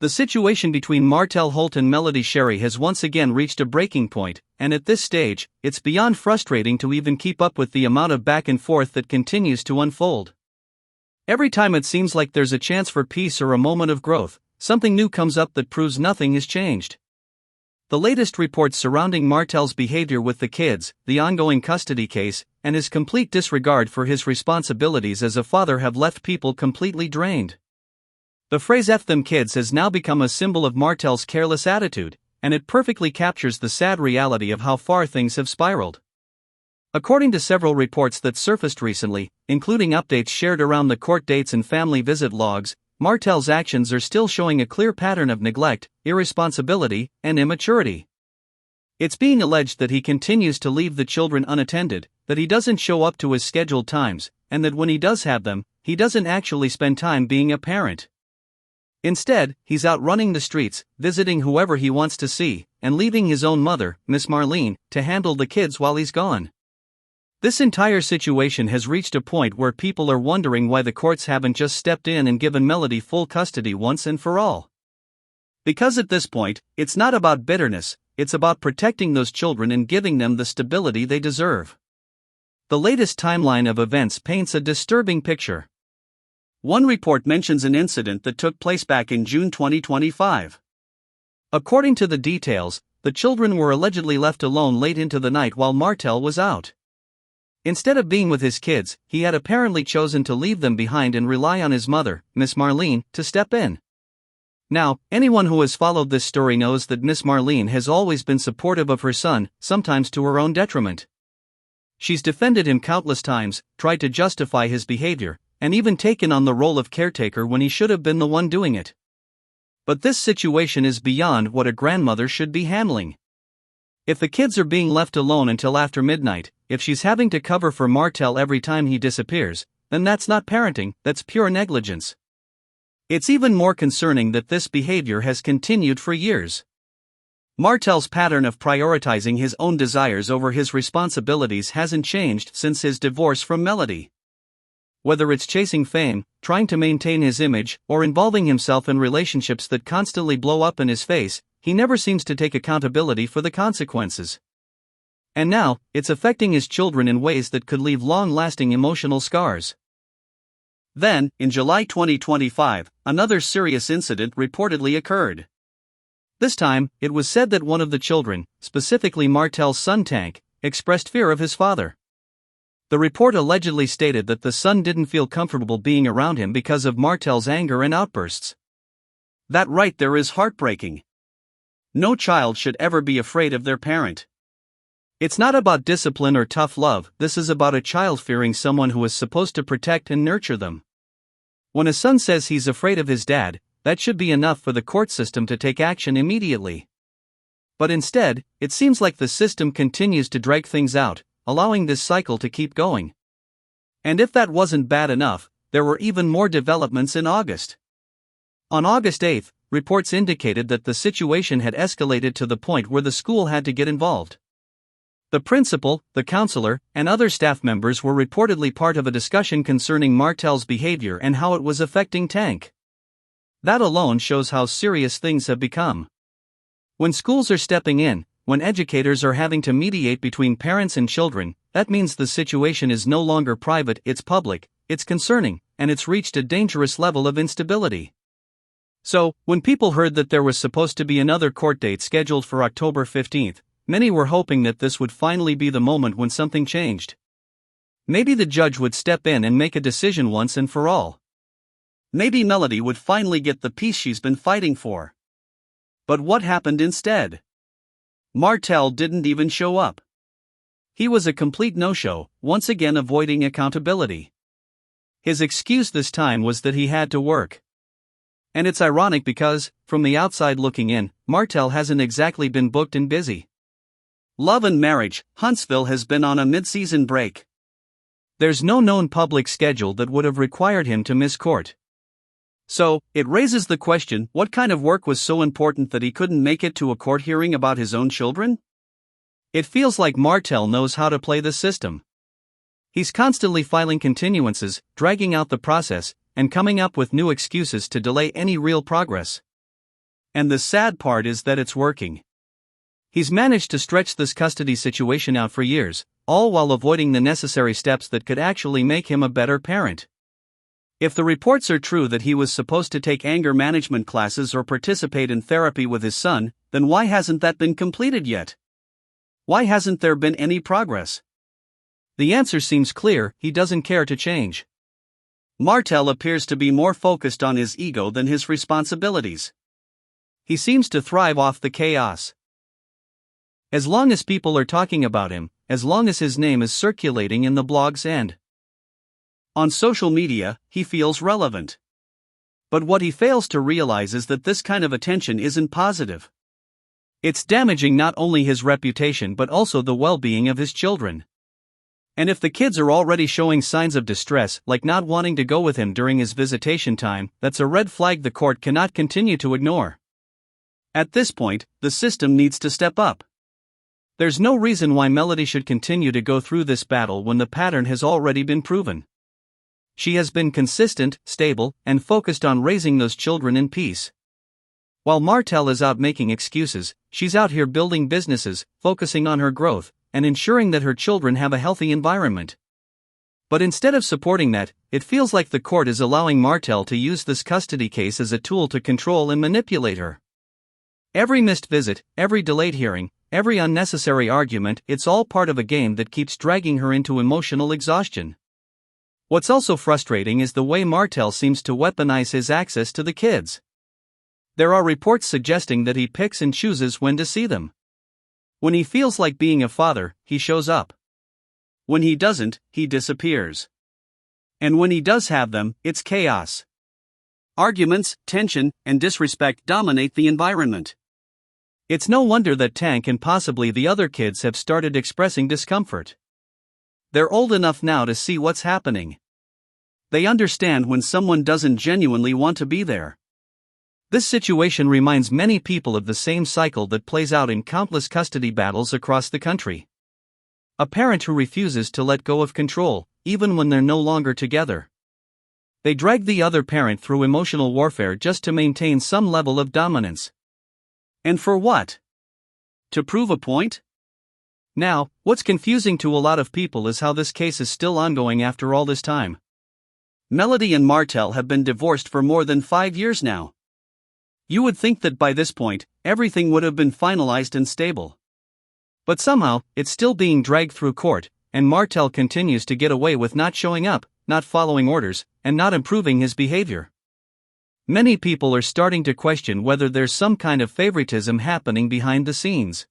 The situation between Martell and Melody Sherry has once again reached a breaking point, and at this stage, it's beyond frustrating to even keep up with the amount of back and forth that continues to unfold. Every time it seems like there's a chance for peace or a moment of growth, something new comes up that proves nothing has changed. The latest reports surrounding Martell's behavior with the kids, the ongoing custody case, and his complete disregard for his responsibilities as a father have left people completely drained. The phrase "F them kids" has now become a symbol of Martell's careless attitude, and it perfectly captures the sad reality of how far things have spiraled. According to several reports that surfaced recently, including updates shared around the court dates and family visit logs, Martell's actions are still showing a clear pattern of neglect, irresponsibility, and immaturity. It's being alleged that he continues to leave the children unattended, that he doesn't show up to his scheduled times, and that when he does have them, he doesn't actually spend time being a parent. Instead, he's out running the streets, visiting whoever he wants to see, and leaving his own mother, Miss Marlene, to handle the kids while he's gone. This entire situation has reached a point where people are wondering why the courts haven't just stepped in and given Melody full custody once and for all. Because at this point, it's not about bitterness, it's about protecting those children and giving them the stability they deserve. The latest timeline of events paints a disturbing picture. One report mentions an incident that took place back in June 2025. According to the details, the children were allegedly left alone late into the night while Martell was out. Instead of being with his kids, he had apparently chosen to leave them behind and rely on his mother, Miss Marlene, to step in. Now, anyone who has followed this story knows that Miss Marlene has always been supportive of her son, sometimes to her own detriment. She's defended him countless times, tried to justify his behavior, and even taken on the role of caretaker when he should have been the one doing it. But this situation is beyond what a grandmother should be handling. If the kids are being left alone until after midnight, if she's having to cover for Martell every time he disappears, then that's not parenting, that's pure negligence. It's even more concerning that this behavior has continued for years. Martell's pattern of prioritizing his own desires over his responsibilities hasn't changed since his divorce from Melody. Whether it's chasing fame, trying to maintain his image, or involving himself in relationships that constantly blow up in his face, he never seems to take accountability for the consequences. And now, it's affecting his children in ways that could leave long-lasting emotional scars. Then, in July 2025, another serious incident reportedly occurred. This time, it was said that one of the children, specifically Martell's son Tank, expressed fear of his father. The report allegedly stated that the son didn't feel comfortable being around him because of Martell's anger and outbursts. That right there is heartbreaking. No child should ever be afraid of their parent. It's not about discipline or tough love, this is about a child fearing someone who is supposed to protect and nurture them. When a son says he's afraid of his dad, that should be enough for the court system to take action immediately. But instead, it seems like the system continues to drag things out, allowing this cycle to keep going. And if that wasn't bad enough, there were even more developments in August. On August 8, reports indicated that the situation had escalated to the point where the school had to get involved. The principal, the counselor, and other staff members were reportedly part of a discussion concerning Martell's behavior and how it was affecting Tank. That alone shows how serious things have become. When schools are stepping in, when educators are having to mediate between parents and children, that means the situation is no longer private, it's public, it's concerning, and it's reached a dangerous level of instability. So, when people heard that there was supposed to be another court date scheduled for October 15, many were hoping that this would finally be the moment when something changed. Maybe the judge would step in and make a decision once and for all. Maybe Melody would finally get the peace she's been fighting for. But what happened instead? Martell didn't even show up. He was a complete no-show, once again avoiding accountability. His excuse this time was that he had to work. And it's ironic because, from the outside looking in, Martell hasn't exactly been booked and busy. Love and Marriage, Huntsville has been on a mid-season break. There's no known public schedule that would have required him to miss court. So, it raises the question, what kind of work was so important that he couldn't make it to a court hearing about his own children? It feels like Martell knows how to play the system. He's constantly filing continuances, dragging out the process, and coming up with new excuses to delay any real progress. And the sad part is that it's working. He's managed to stretch this custody situation out for years, all while avoiding the necessary steps that could actually make him a better parent. If the reports are true that he was supposed to take anger management classes or participate in therapy with his son, then why hasn't that been completed yet? Why hasn't there been any progress? The answer seems clear: he doesn't care to change. Martell appears to be more focused on his ego than his responsibilities. He seems to thrive off the chaos. As long as people are talking about him, as long as his name is circulating in the blogs and on social media, he feels relevant. But what he fails to realize is that this kind of attention isn't positive. It's damaging not only his reputation but also the well-being of his children. And if the kids are already showing signs of distress, like not wanting to go with him during his visitation time, that's a red flag the court cannot continue to ignore. At this point, the system needs to step up. There's no reason why Melody should continue to go through this battle when the pattern has already been proven. She has been consistent, stable, and focused on raising those children in peace. While Martell is out making excuses, she's out here building businesses, focusing on her growth, and ensuring that her children have a healthy environment. But instead of supporting that, it feels like the court is allowing Martell to use this custody case as a tool to control and manipulate her. Every missed visit, every delayed hearing, every unnecessary argument, it's all part of a game that keeps dragging her into emotional exhaustion. What's also frustrating is the way Martell seems to weaponize his access to the kids. There are reports suggesting that he picks and chooses when to see them. When he feels like being a father, he shows up. When he doesn't, he disappears. And when he does have them, it's chaos. Arguments, tension, and disrespect dominate the environment. It's no wonder that Tank and possibly the other kids have started expressing discomfort. They're old enough now to see what's happening. They understand when someone doesn't genuinely want to be there. This situation reminds many people of the same cycle that plays out in countless custody battles across the country. A parent who refuses to let go of control, even when they're no longer together. They drag the other parent through emotional warfare just to maintain some level of dominance. And for what? To prove a point? Now, what's confusing to a lot of people is how this case is still ongoing after all this time. Melody and Martell have been divorced for more than 5 years now. You would think that by this point, everything would have been finalized and stable. But somehow, it's still being dragged through court, and Martell continues to get away with not showing up, not following orders, and not improving his behavior. Many people are starting to question whether there's some kind of favoritism happening behind the scenes.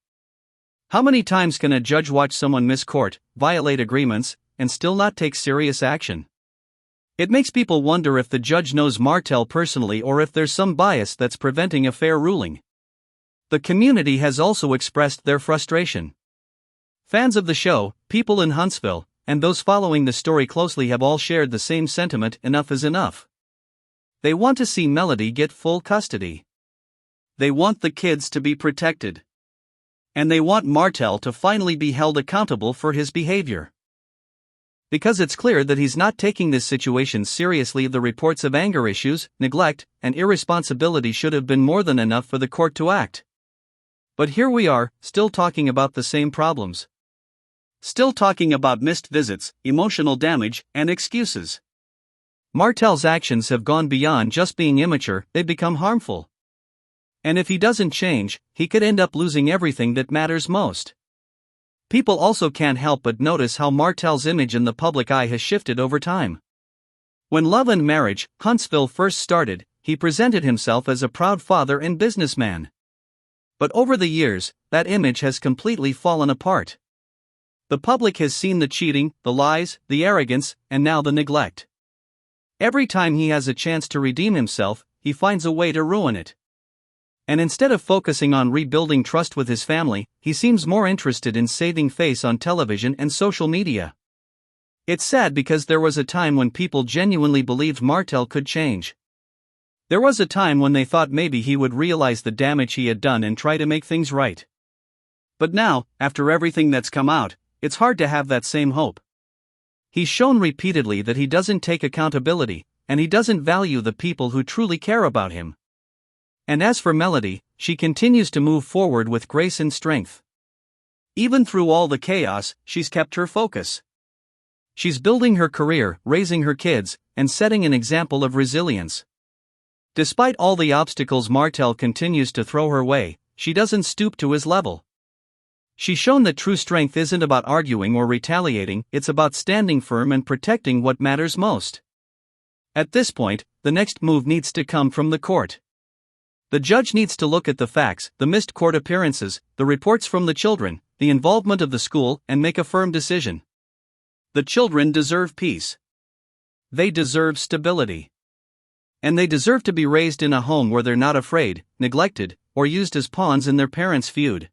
How many times can a judge watch someone miss court, violate agreements, and still not take serious action? It makes people wonder if the judge knows Martell personally or if there's some bias that's preventing a fair ruling. The community has also expressed their frustration. Fans of the show, people in Huntsville, and those following the story closely have all shared the same sentiment: enough is enough. They want to see Melody get full custody. They want the kids to be protected. And they want Martell to finally be held accountable for his behavior. Because it's clear that he's not taking this situation seriously. The reports of anger issues, neglect, and irresponsibility should have been more than enough for the court to act. But here we are, still talking about the same problems. Still talking about missed visits, emotional damage, and excuses. Martell's actions have gone beyond just being immature, they've become harmful. And if he doesn't change, he could end up losing everything that matters most. People also can't help but notice how Martell's image in the public eye has shifted over time. When Love and Marriage, Huntsville first started, he presented himself as a proud father and businessman. But over the years, that image has completely fallen apart. The public has seen the cheating, the lies, the arrogance, and now the neglect. Every time he has a chance to redeem himself, he finds a way to ruin it. And instead of focusing on rebuilding trust with his family, he seems more interested in saving face on television and social media. It's sad because there was a time when people genuinely believed Martell could change. There was a time when they thought maybe he would realize the damage he had done and try to make things right. But now, after everything that's come out, it's hard to have that same hope. He's shown repeatedly that he doesn't take accountability, and he doesn't value the people who truly care about him. And as for Melody, she continues to move forward with grace and strength. Even through all the chaos, she's kept her focus. She's building her career, raising her kids, and setting an example of resilience. Despite all the obstacles Martell continues to throw her way, she doesn't stoop to his level. She's shown that true strength isn't about arguing or retaliating, it's about standing firm and protecting what matters most. At this point, the next move needs to come from the court. The judge needs to look at the facts, the missed court appearances, the reports from the children, the involvement of the school, and make a firm decision. The children deserve peace. They deserve stability. And they deserve to be raised in a home where they're not afraid, neglected, or used as pawns in their parents' feud.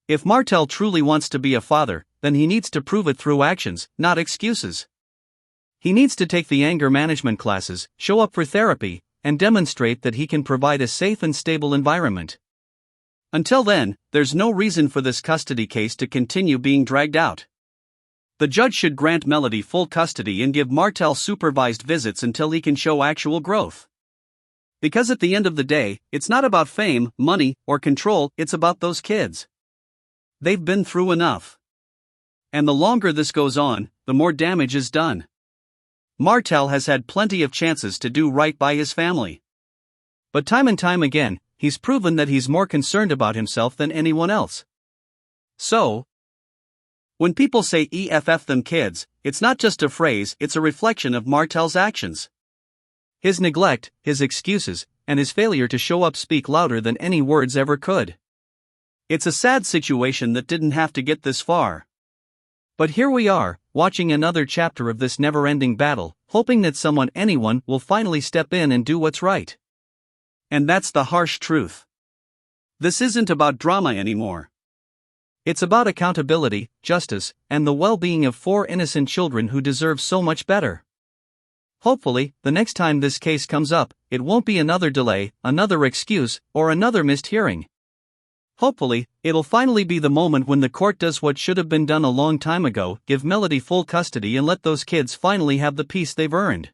If Martell truly wants to be a father, then he needs to prove it through actions, not excuses. He needs to take the anger management classes, show up for therapy, and demonstrate that he can provide a safe and stable environment. Until then, there's no reason for this custody case to continue being dragged out. The judge should grant Melody full custody and give Martell supervised visits until he can show actual growth. Because at the end of the day, it's not about fame, money, or control, it's about those kids. They've been through enough. And the longer this goes on, the more damage is done. Martell has had plenty of chances to do right by his family. But time and time again, he's proven that he's more concerned about himself than anyone else. So, when people say EFF them kids, it's not just a phrase, it's a reflection of Martell's actions. His neglect, his excuses, and his failure to show up speak louder than any words ever could. It's a sad situation that didn't have to get this far. But here we are, watching another chapter of this never-ending battle, hoping that anyone will finally step in and do what's right. And that's the harsh truth. This isn't about drama anymore. It's about accountability, justice, and the well-being of 4 innocent children who deserve so much better. Hopefully, the next time this case comes up, it won't be another delay, another excuse, or another missed hearing. Hopefully, it'll finally be the moment when the court does what should have been done a long time ago, give Melody full custody and let those kids finally have the peace they've earned.